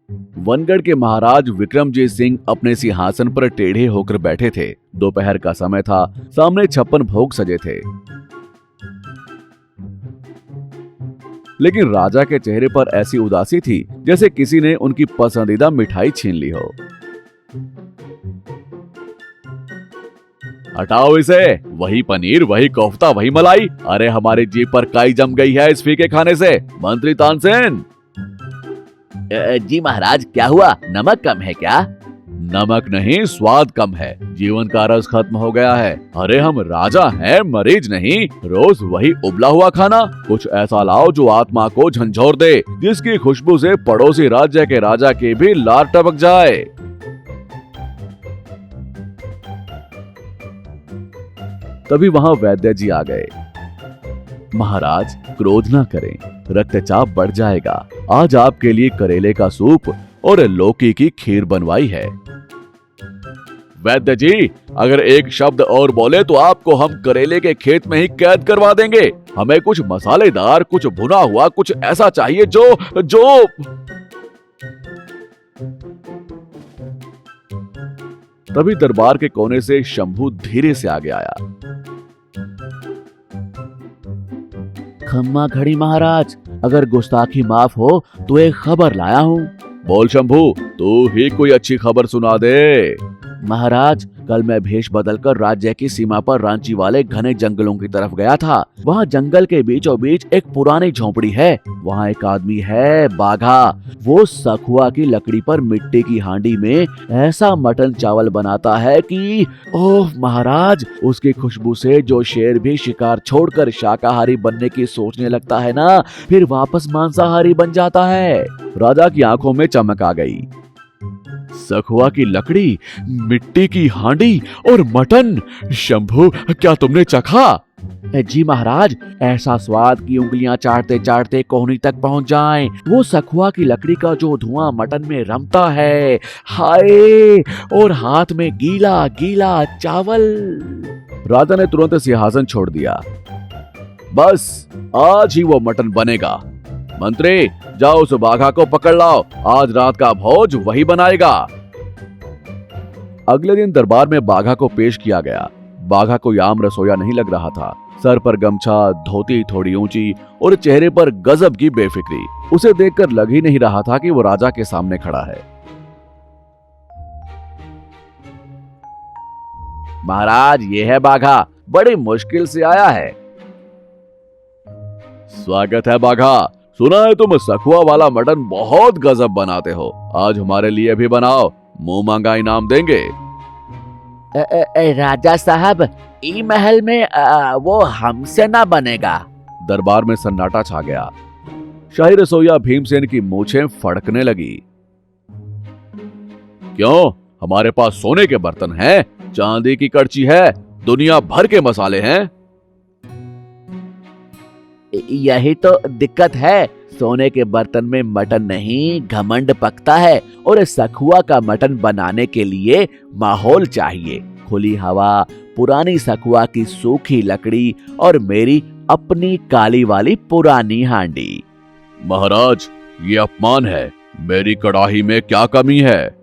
वनगढ़ के महाराज विक्रमजीत सिंह अपने सिंहासन पर टेढ़े होकर बैठे थे। दोपहर का समय था। सामने 56 भोग सजे थे। लेकिन राजा के चेहरे पर ऐसी उदासी थी जैसे किसी ने उनकी पसंदीदा मिठाई छीन ली हो। हटाओ इसे, वही पनीर, वही कोफ्ता, वही मलाई। अरे हमारी जीभ पर काई जम गई है इस फीके खाने से। मंत्री तानसेन। जी महाराज, क्या हुआ? नमक कम है क्या? नमक नहीं, स्वाद कम है। जीवन का रस खत्म हो गया है। अरे हम राजा हैं, मरीज नहीं। रोज वही उबला हुआ खाना। कुछ ऐसा लाओ जो आत्मा को झंझोर दे, जिसकी खुशबू से पड़ोसी राज्य के राजा की भी लार टपक जाए। तभी वहां वैद्य जी आ गए। महाराज, क्रोध ना करें, रक्तचाप बढ़ जाएगा। आज आपके लिए करेले का सूप और लौकी की खीर बनवाई है। वैद्य जी, अगर एक शब्द और बोले तो आपको हम करेले के खेत में ही कैद करवा देंगे। हमें कुछ मसालेदार, कुछ भुना हुआ, कुछ ऐसा चाहिए जो तभी दरबार के कोने से शंभू धीरे से आगे आया। खम्मा घड़ी महाराज, अगर गुस्ताखी माफ हो तो एक खबर लाया हूँ। बोल शंभू, तू ही कोई अच्छी खबर सुना दे। महाराज, कल मैं भेष बदलकर राज्य की सीमा पर रांची वाले घने जंगलों की तरफ गया था। वहाँ जंगल के बीचों बीच एक पुरानी झोंपड़ी है। वहाँ एक आदमी है, बाघा। वो सखुआ की लकड़ी पर मिट्टी की हांडी में ऐसा मटन चावल बनाता है कि ओह महाराज, उसकी खुशबू से जो शेर भी शिकार छोड़कर शाकाहारी बनने की सोचने लगता है ना, फिर वापस मांसाहारी बन जाता है। राजा की आंखों में चमक आ गई। सखुआ की लकड़ी, मिट्टी की हांडी और मटन। शंभू, क्या तुमने चखा? जी महाराज, ऐसा स्वाद की उंगलियां चाटते चाटते कोहनी तक पहुंच जाएं। वो सखुआ की लकड़ी का जो धुआं मटन में रमता है, हाय, और हाथ में गीला गीला चावल। राजा ने तुरंत सिंहासन छोड़ दिया। बस आज ही वो मटन बनेगा। मंत्री, जाओ उस बाघा को पकड़ लाओ। आज रात का भोज वही बनाएगा। अगले दिन दरबार में बाघा को पेश किया गया। बाघा कोई आम रसोया नहीं लग रहा था। सर पर गमछा, धोती थोड़ी ऊंची और चेहरे पर गजब की बेफिक्री। उसे देखकर लग ही नहीं रहा था कि वो राजा के सामने खड़ा है। महाराज, ये है बाघा, बड़ी मुश्किल से आया है। स्वागत है बाघा। सुना है तुम सखुआ वाला मटन बहुत गजब बनाते हो। आज हमारे लिए भी बनाओ, मुंह मांगा इनाम देंगे। राजा साहब, ई महल में वो हमसे ना बनेगा। दरबार में सन्नाटा छा गया। शाही रसोइया भीमसेन की मूछें फड़कने लगी। क्यों, हमारे पास सोने के बर्तन हैं, चांदी की कड़ची है, दुनिया भर के मसाले हैं। यही तो दिक्कत है, सोने के बर्तन में मटन नहीं घमंड पकता है। और सखुआ का मटन बनाने के लिए माहौल चाहिए, खुली हवा, पुरानी सखुआ की सूखी लकड़ी और मेरी अपनी काली वाली पुरानी हांडी। महाराज, ये अपमान है। मेरी कड़ाही में क्या कमी है?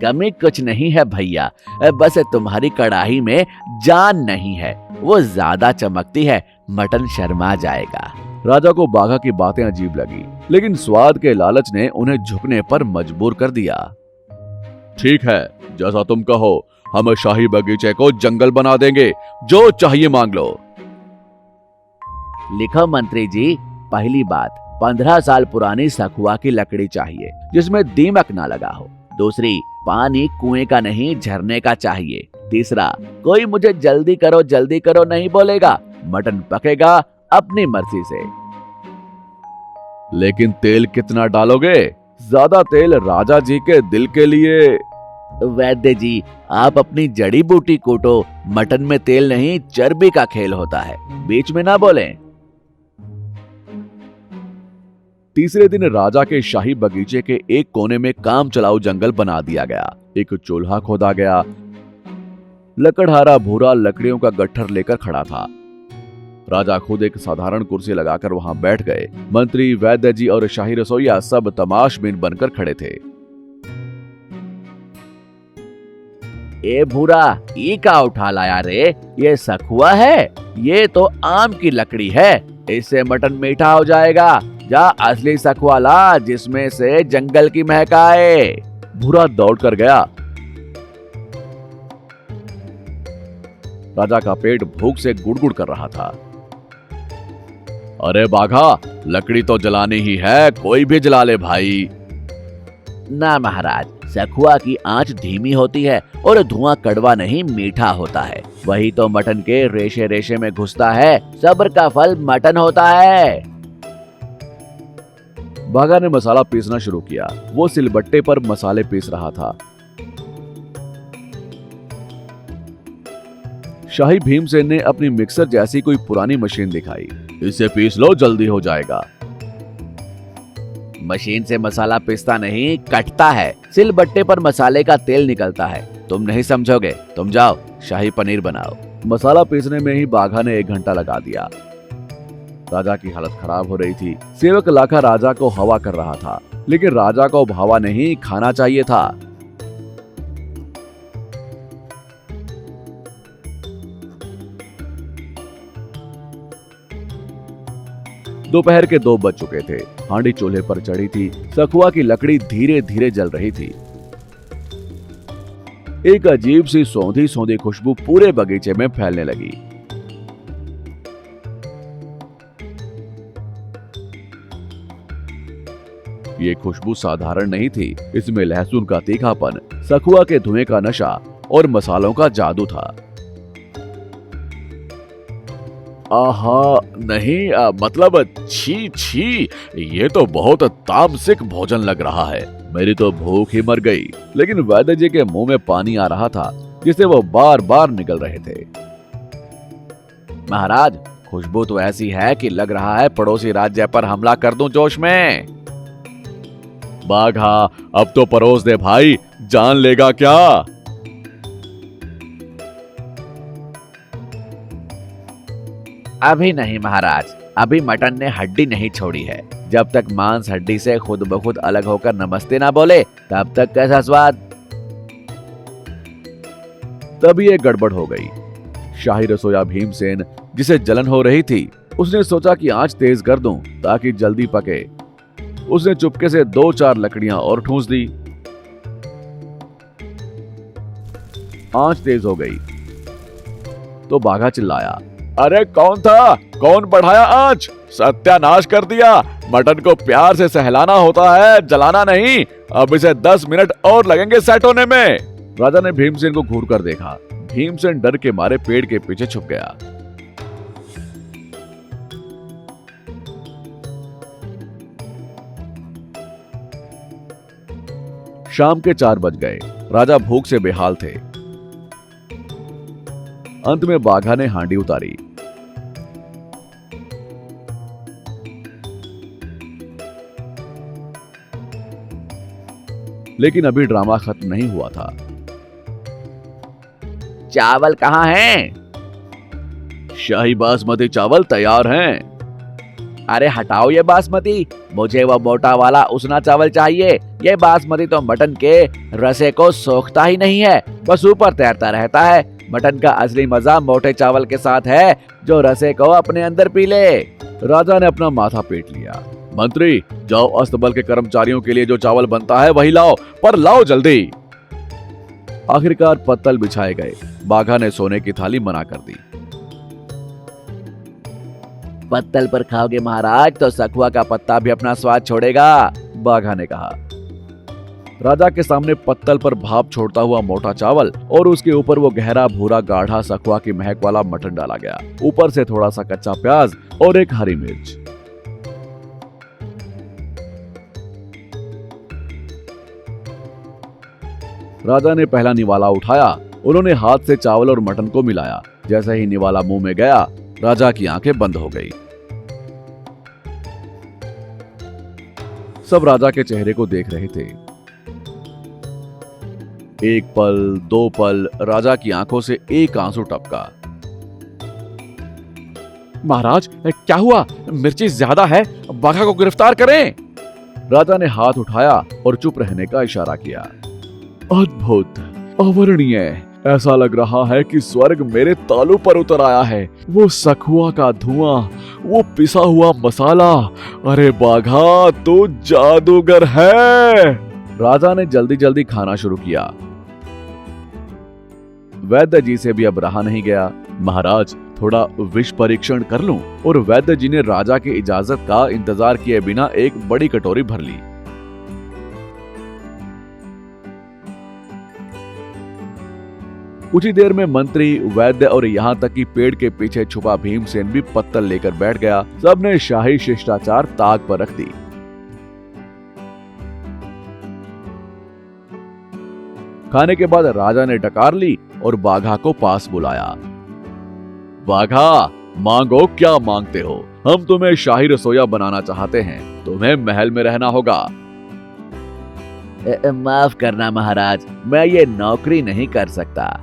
कमी कुछ नहीं है भैया, बस तुम्हारी कड़ाही में जान नहीं है। वो ज्यादा चमकती है, मटन शर्मा जाएगा। राजा को बाघा की बातें अजीब लगी, लेकिन स्वाद के लालच ने उन्हें झुकने पर मजबूर कर दिया। ठीक है, जैसा तुम कहो। हम शाही बगीचे को जंगल बना देंगे, जो चाहिए मांग लो। लिखो मंत्री जी। पहली बात, 15 साल पुरानी सखुआ की लकड़ी चाहिए जिसमें दीमक ना लगा हो। दूसरी, पानी कुएं का नहीं झरने का चाहिए। तीसरा, कोई मुझे जल्दी करो नहीं बोलेगा। मटन पकेगा अपनी मर्जी से। लेकिन तेल कितना डालोगे? ज्यादा तेल राजा जी के दिल के लिए। वैद्य जी, आप अपनी जड़ी बूटी कूटो। मटन में तेल नहीं, चर्बी का खेल होता है, बीच में ना बोलें। तीसरे दिन राजा के शाही बगीचे के एक कोने में काम चलाऊ जंगल बना दिया गया। एक चूल्हा खोदा गया। लकड़हारा भूरा लकड़ियों का गट्ठर लेकर खड़ा था। राजा खुद एक साधारण कुर्सी लगाकर वहां बैठ गए। मंत्री, वैद्य जी और शाही रसोइया सब तमाशबीन बनकर खड़े थे। ए भूरा, ये का उठा लाया रे? ये सखुआ है? ये तो आम की लकड़ी है, इससे मटन मीठा हो जाएगा। जा असली सखुआ ला, जिसमें से जंगल की महक आए। भूरा दौड़ कर गया। राजा का पेट भूख से गुड़गुड़ कर रहा था। अरे बाघा, लकड़ी तो जलानी ही है, कोई भी जला ले भाई। ना महाराज, सखुआ की आंच धीमी होती है और धुआं कड़वा नहीं मीठा होता है। वही तो मटन के रेशे रेशे में घुसता है। सब्र का फल मटन होता है। बाघा ने मसाला पीसना शुरू किया। वो सिलबट्टे पर मसाले पीस रहा था। शाही भीमसेन ने अपनी मिक्सर जैसी कोई पुरानी मशीन दिखाई। इसे पीस लो, जल्दी हो जाएगा। मशीन से मसाला पिसता नहीं, कटता है। सिलबट्टे पर मसाले का तेल निकलता है। तुम नहीं समझोगे। तुम जाओ, शाही पनीर बनाओ। मसाला पीसने में ही बाघा ने 1 घंटा लगा दिया। राजा की हालत खराब हो रही थी। सेवक लाखा राजा को हवा कर रहा था, लेकिन राजा को भावा नहीं, खाना चाहिए था। दोपहर के 2 बज चुके थे। हांडी चूल्हे पर चढ़ी थी। सखुआ की लकड़ी धीरे धीरे जल रही थी। एक अजीब सी सौंधी सौंधी खुशबू पूरे बगीचे में फैलने लगी। ये खुशबू साधारण नहीं थी। इसमें लहसुन का तीखापन, सखुआ के धुएं का नशा और मसालों का जादू था। आहा, नहीं, मतलब छी छी, ये तो बहुत तामसिक भोजन लग रहा है। मेरी तो भूख ही मर गई। लेकिन वैद्य जी के मुंह में पानी आ रहा था, जिसे वो बार बार निकल रहे थे। महाराज, खुशबू तो ऐसी है कि लग रहा है पड़ोसी राज्य पर हमला कर दूं जोश में। बाघा, अब तो परोस दे भाई, जान लेगा क्या? अभी नहीं महाराज, अभी मटन ने हड्डी नहीं छोड़ी है। जब तक मांस हड्डी से खुद ब खुद अलग होकर नमस्ते ना बोले, तब तक कैसा स्वाद। तभी एक गड़बड़ हो गई। शाही रसोया भीमसेन, जिसे जलन हो रही थी, उसने सोचा कि आंच तेज कर दूं ताकि जल्दी पके। उसने चुपके से 2-4 लकड़ियां और ठूंस दी। आंच तेज हो गई तो बाघा चिल्लाया, अरे कौन था? कौन बढ़ाया आंच? सत्यानाश कर दिया। मटन को प्यार से सहलाना होता है, जलाना नहीं। अब इसे 10 मिनट और लगेंगे सेट होने में। राजा ने भीमसेन को घूर कर देखा। भीमसेन डर के मारे पेड़ के पीछे छुप गया। शाम के 4 बज गए। राजा भूख से बेहाल थे। अंत में बाघा ने हांडी उतारी। लेकिन अभी ड्रामा खत्म नहीं हुआ था। चावल कहाँ हैं? शाही बासमती चावल तैयार हैं। अरे हटाओ ये बासमती, मुझे वो मोटा वाला उसना चावल चाहिए। ये बासमती तो मटन के रसे को सोखता ही नहीं है, बस ऊपर तैरता रहता है। मटन का असली मजा मोटे चावल के साथ है, जो रसे को अपने अंदर पी ले। राजा ने अपना माथा पीट लिया। मंत्री, जाओ अस्तबल के कर्मचारियों के लिए जो चावल बनता है वही लाओ, पर लाओ जल्दी। आखिरकार पत्तल बिछाए गए। बाघा ने सोने की थाली मना कर दी। पत्तल पर खाओगे महाराज तो सखुआ का पत्ता भी अपना स्वाद छोड़ेगा, बाघा ने कहा। राजा के सामने पत्तल पर भाप छोड़ता हुआ मोटा चावल और उसके ऊपर वो गहरा भूरा गाढ़ा सखुआ की महक वाला मटन डाला गया। ऊपर से थोड़ा सा कच्चा प्याज और एक हरी मिर्च। राजा ने पहला निवाला उठाया। उन्होंने हाथ से चावल और मटन को मिलाया। जैसे ही निवाला मुंह में गया, राजा की आंखें बंद हो गई। सब राजा के चेहरे को देख रहे थे। 1 पल, 2 पल, राजा की आंखों से एक आंसू टपका। महाराज क्या हुआ? मिर्ची ज्यादा है, बाघा को गिरफ्तार करें। राजा ने हाथ उठाया और चुप रहने का इशारा किया। अद्भुत, अवर्णनीय, ऐसा लग रहा है कि स्वर्ग मेरे तालू पर उतर आया है। वो सखुआ का धुआं, वो पिसा हुआ मसाला, अरे बाघा तो जादूगर है। राजा ने जल्दी जल्दी खाना शुरू किया। वैद्य जी से भी अब रहा नहीं गया। महाराज, थोड़ा विष परीक्षण कर लूं? और वैद्य जी ने राजा की इजाजत का इंतजार किए बिना एक बड़ी कटोरी भर ली। कुछ ही देर में मंत्री, वैद्य और यहाँ तक कि पेड़ के पीछे छुपा भीमसेन भी पत्तल लेकर बैठ गया। सबने शाही शिष्टाचार ताक पर रख दी। खाने के बाद राजा ने डकार ली और बाघा को पास बुलाया। बाघा, मांगो, क्या मांगते हो? हम तुम्हें शाही रसोइया बनाना चाहते हैं। तुम्हें महल में रहना होगा। माफ करना महाराज, मैं ये नौकरी नहीं कर सकता।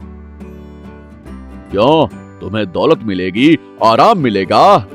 क्यों? तुम्हें दौलत मिलेगी, आराम मिलेगा।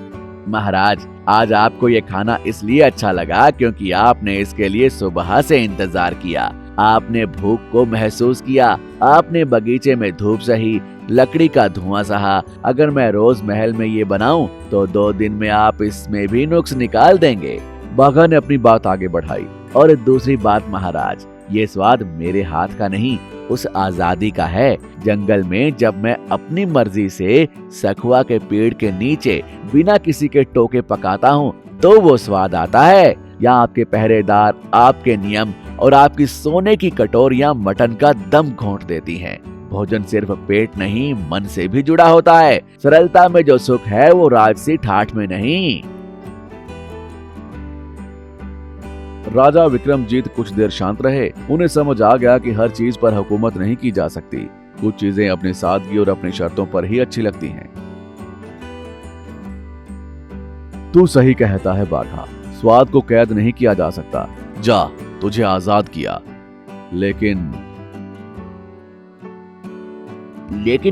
महाराज, आज आपको ये खाना इसलिए अच्छा लगा क्योंकि आपने इसके लिए सुबह से इंतजार किया। आपने भूख को महसूस किया, आपने बगीचे में धूप सही, लकड़ी का धुआं सहा। अगर मैं रोज महल में ये बनाऊं तो 2 दिन में आप इसमें भी नुक्स निकाल देंगे। बाघा ने अपनी बात आगे बढ़ाई। और दूसरी बात महाराज, ये स्वाद मेरे हाथ का नहीं, उस आजादी का है। जंगल में जब मैं अपनी मर्जी से सखुआ के पेड़ के नीचे बिना किसी के टोके पकाता हूँ तो वो स्वाद आता है। यहाँ आपके पहरेदार, आपके नियम और आपकी सोने की कटोरियां मटन का दम घोंट देती हैं। भोजन सिर्फ पेट नहीं, मन से भी जुड़ा होता है। सरलता में जो सुख है वो राजसी ठाठ में नहीं। राजा विक्रमजीत कुछ देर शांत रहे। उन्हें समझ आ गया कि हर चीज पर हुकूमत नहीं की जा सकती। कुछ चीजें अपनी सादगी और अपनी शर्तों पर ही अच्छी लगती हैं। तू सही कहता है बाघा, स्वाद को कैद नहीं किया जा सकता। जा, तुझे आजाद किया। लेकिन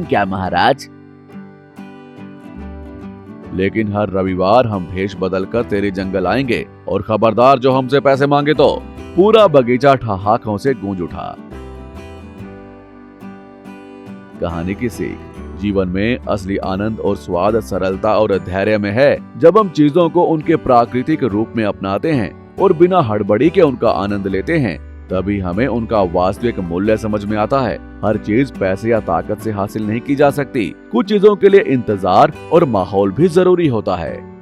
क्या महाराज? लेकिन हर रविवार हम भेष बदलकर तेरे जंगल आएंगे और खबरदार जो हमसे पैसे मांगे तो। पूरा बगीचा ठहाकों से गूंज उठा। कहानी की सीख, जीवन में असली आनंद और स्वाद सरलता और धैर्य में है। जब हम चीजों को उनके प्राकृतिक रूप में अपनाते हैं और बिना हड़बड़ी के उनका आनंद लेते हैं, तभी हमें उनका वास्तविक मूल्य समझ में आता है। हर चीज पैसे या ताकत से हासिल नहीं की जा सकती। कुछ चीजों के लिए इंतजार और माहौल भी जरूरी होता है।